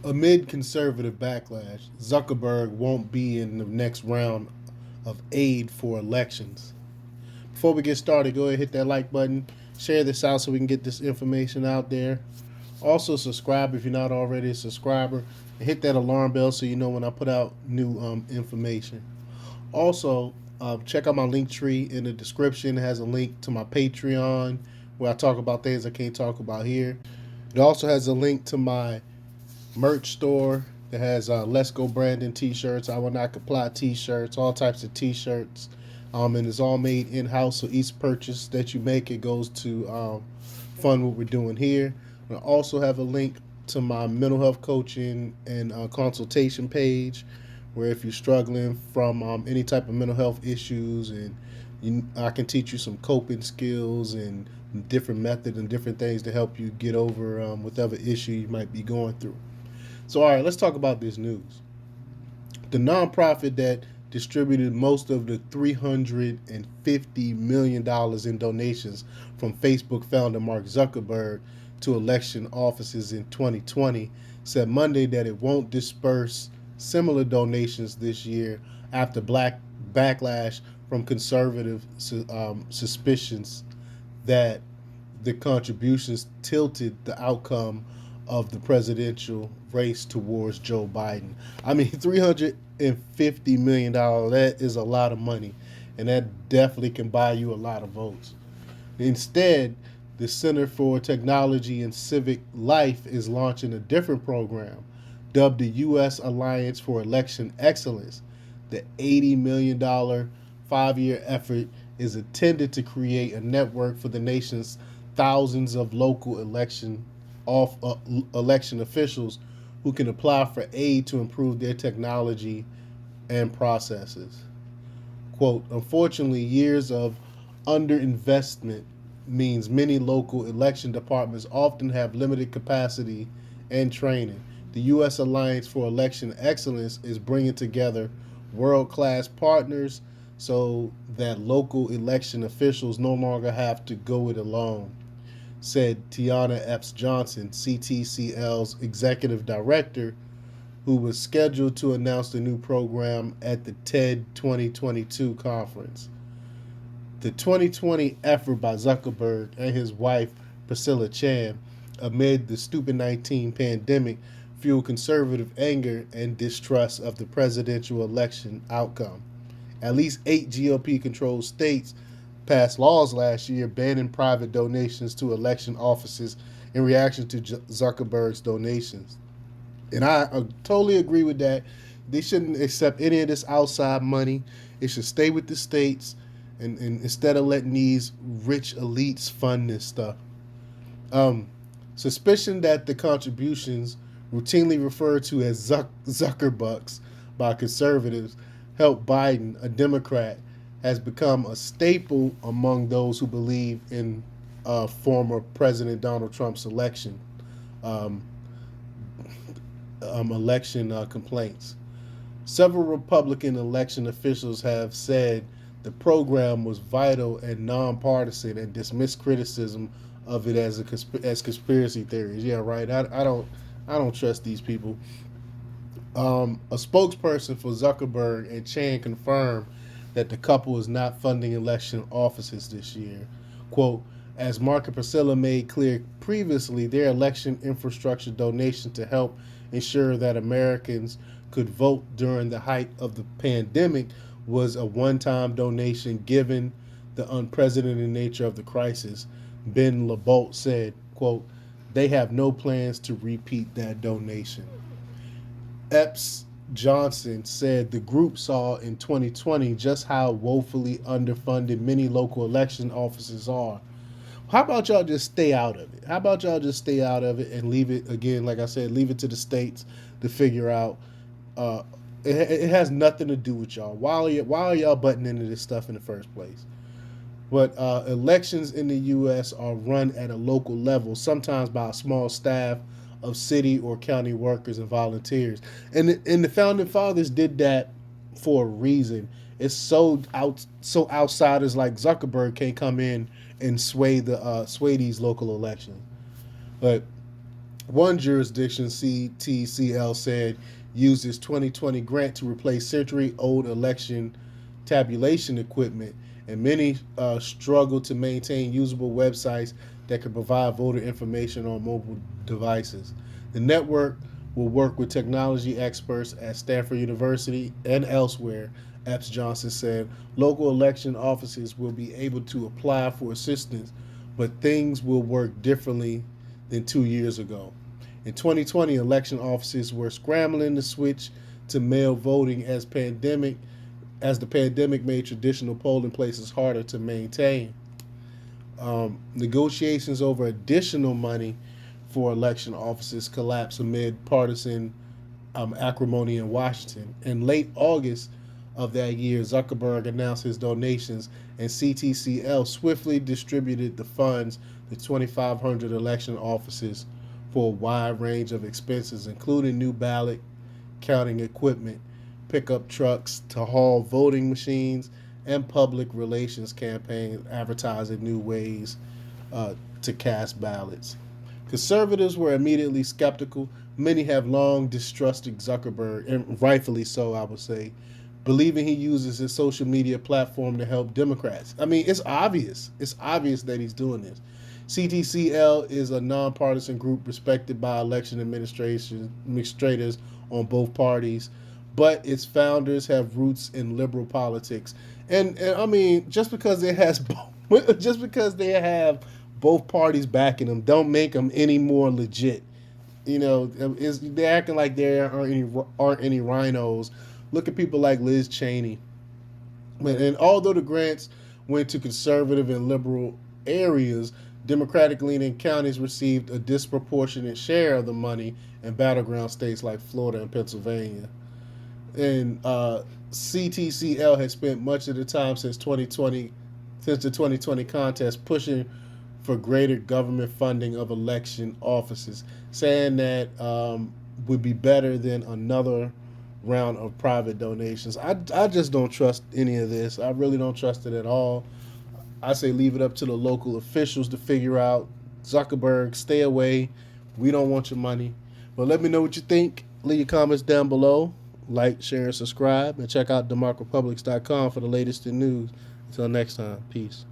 Amid conservative backlash, Zuckerberg won't be in the next round of aid for elections. Before we get started, go ahead and hit that like button. Share this out so we can get this information out there. Also, subscribe if you're not already a subscriber. And hit that alarm bell so you know when I put out new information. Also, check out my link tree in the description. It has a link to my Patreon where I talk about things I can't talk about here. It also has a link to my merch store that has Let's Go Brandon t-shirts, I Will Not Comply t-shirts, all types of t-shirts. And it's all made in-house, so each purchase that you make, it goes to fund what we're doing here. I also have a link to my mental health coaching and consultation page, where if you're struggling from any type of mental health issues, and I can teach you some coping skills and different methods and different things to help you get over whatever issue you might be going through. So, all right, let's talk about this news. The nonprofit that distributed most of the $350 million in donations from Facebook founder Mark Zuckerberg to election offices in 2020 said Monday that it won't disperse similar donations this year after black backlash from conservative suspicions that the contributions tilted the outcome of the presidential race towards Joe Biden. I mean, $350 million, that is a lot of money, and that definitely can buy you a lot of votes. Instead, the Center for Technology and Civic Life is launching a different program dubbed the U.S. Alliance for Election Excellence. The $80 million 5 year effort is intended to create a network for the nation's thousands of local election officials who can apply for aid to improve their technology and processes. Quote, unfortunately, years of underinvestment means many local election departments often have limited capacity and training. The U.S. Alliance for Election Excellence is bringing together world class partners so that local election officials no longer have to go it alone, said Tiana Epps-Johnson, CTCL's executive director, who was scheduled to announce the new program at the TED 2022 conference. The 2020 effort by Zuckerberg and his wife, Priscilla Chan, amid the stupid 19 pandemic, fueled conservative anger and distrust of the presidential election outcome. At least 8 GOP controlled states passed laws last year banning private donations to election offices in reaction to Zuckerberg's donations. And I totally agree with that. They shouldn't accept any of this outside money. It should stay with the states, and instead of letting these rich elites fund this stuff. Um, Suspicion that the contributions, routinely referred to as Zuckerbucks by conservatives, helped Biden, a Democrat, has become a staple among those who believe in former President Donald Trump's um, election complaints. Several Republican election officials have said the program was vital and nonpartisan and dismissed criticism of it as as conspiracy theories. Yeah, right. I don't trust these people. A spokesperson for Zuckerberg and Chan confirmed that the couple is not funding election offices this year. Quote, as Mark and Priscilla made clear previously, their election infrastructure donation to help ensure that Americans could vote during the height of the pandemic was a one-time donation given the unprecedented nature of the crisis. Ben LeBolt said, quote, they have no plans to repeat that donation. Epps-Johnson said the group saw in 2020 just how woefully underfunded many local election offices are. How about y'all just stay out of it? How about y'all just stay out of it and leave it, again, like I said, leave it to the states to figure out. Uh, it has nothing to do with y'all. Why are y'all butting into this stuff in the first place? But elections in the U.S. are run at a local level, sometimes by a small staff of city or county workers and volunteers. And the founding fathers did that for a reason. It's so outsiders like Zuckerberg can't come in and sway these local elections. But One jurisdiction, CTCL said, used its 2020 grant to replace century-old election tabulation equipment, and many struggle to maintain usable websites that can provide voter information on mobile devices. The network will work with technology experts at Stanford University and elsewhere, Epps-Johnson said. Local election offices will be able to apply for assistance, but things will work differently than 2 years ago. In 2020, election offices were scrambling to switch to mail voting as the pandemic made traditional polling places harder to maintain. Negotiations over additional money for election offices collapsed amid partisan acrimony in Washington. In late August of that year, Zuckerberg announced his donations, and CTCL swiftly distributed the funds to 2,500 election offices for a wide range of expenses, including new ballot counting equipment, pickup trucks to haul voting machines, and public relations campaigns advertising new ways to cast ballots. Conservatives were immediately skeptical. Many have long distrusted Zuckerberg, and rightfully so, I would say, believing he uses his social media platform to help Democrats. I mean, it's obvious. It's obvious that he's doing this. CTCL is a nonpartisan group respected by election administrators on both parties, but its founders have roots in liberal politics. And I mean, just because they have both parties backing them, don't make them any more legit. They're acting like there aren't any rhinos. Look at people like Liz Cheney. And although the grants went to conservative and liberal areas, Democratic leaning counties received a disproportionate share of the money in battleground states like Florida and Pennsylvania. And CTCL has spent much of the time since the 2020 contest, pushing for greater government funding of election offices, saying that would be better than another round of private donations. I just don't trust any of this. I really don't trust it at all. I say leave it up to the local officials to figure out. Zuckerberg, stay away. We don't want your money. But let me know what you think. Leave your comments down below. Like, share, and subscribe. And check out demarcrepublics.com for the latest in news. Until next time, peace.